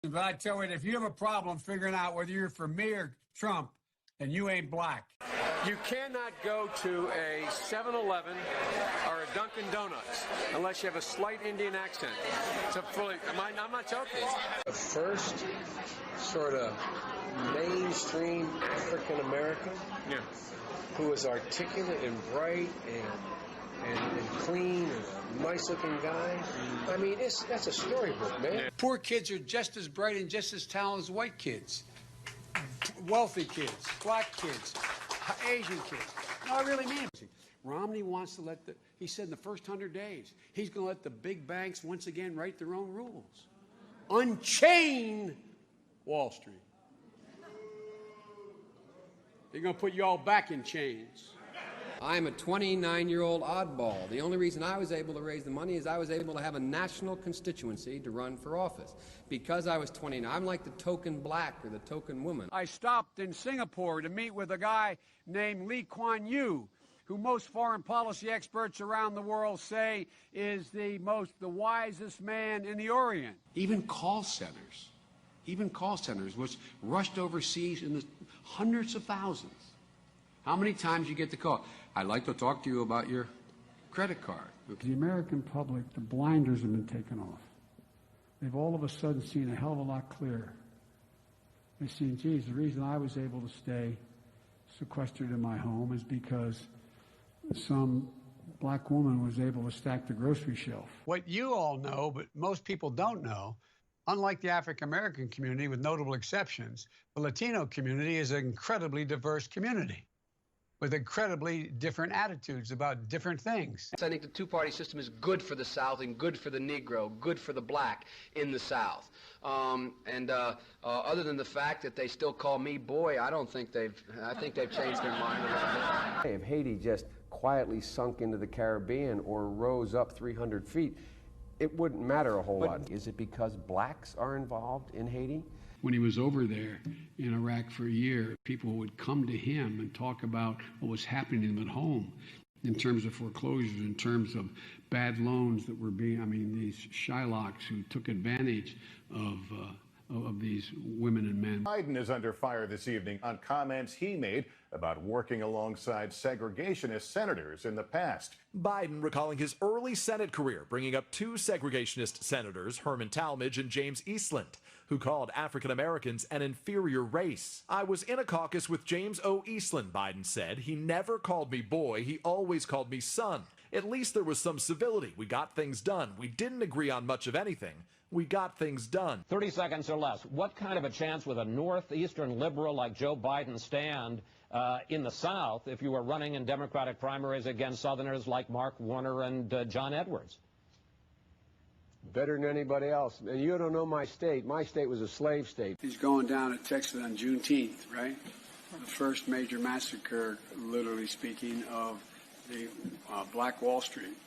But I tell you, if you have a problem figuring out whether you're for me or Trump, then you ain't black. You cannot go to a 7-Eleven or a Dunkin' Donuts unless you have a slight Indian accent. I'm not joking. The first sort of mainstream African American who was articulate and bright and clean and a nice-looking guy. I mean, that's a storybook, man. Poor kids are just as bright and just as talented as white kids. Wealthy kids, black kids, Asian kids. No, I really mean it. Romney wants to he said in the first 100 days, he's going to let the big banks once again write their own rules. Unchain Wall Street. They're going to put you all back in chains. I'm a 29-year-old oddball. The only reason I was able to raise the money is I was able to have a national constituency to run for office. Because I was 29, I'm like the token black or the token woman. I stopped in Singapore to meet with a guy named Lee Kuan Yew, who most foreign policy experts around the world say is the wisest man in the Orient. Even call centers was rushed overseas in the hundreds of thousands. How many times you get the call? I'd like to talk to you about your credit card. The American public, the blinders have been taken off. They've all of a sudden seen a hell of a lot clearer. They've seen, geez, the reason I was able to stay sequestered in my home is because some black woman was able to stack the grocery shelf. What you all know, but most people don't know, unlike the African-American community, with notable exceptions, the Latino community is an incredibly diverse community with incredibly different attitudes about different things. I think the two-party system is good for the South and good for the Negro, good for the black in the South. Other than the fact that they still call me boy, I think they've changed their mind a little bit. If Haiti just quietly sunk into the Caribbean or rose up 300 feet, it wouldn't matter a whole lot. Is it because blacks are involved in Haiti? When he was over there in Iraq for a year, people would come to him and talk about what was happening to them at home in terms of foreclosures, in terms of bad loans that were these Shylocks who took advantage of these women and men. Biden is under fire this evening on comments he made about working alongside segregationist senators in the past. Biden recalling his early Senate career, bringing up two segregationist senators, Herman Talmadge and James Eastland, who called African Americans an inferior race. I was in a caucus with James O. Eastland, Biden said. He never called me boy, he always called me son. At least there was some civility. We got things done. We didn't agree on much of anything. We got things done. 30 seconds or less. What kind of a chance would a northeastern liberal like Joe Biden stand in the South if you were running in Democratic primaries against Southerners like Mark Warner and John Edwards? Better than anybody else. And you don't know my state. My state was a slave state. He's going down to Texas on Juneteenth, right? The first major massacre, literally speaking, of the Black Wall Street.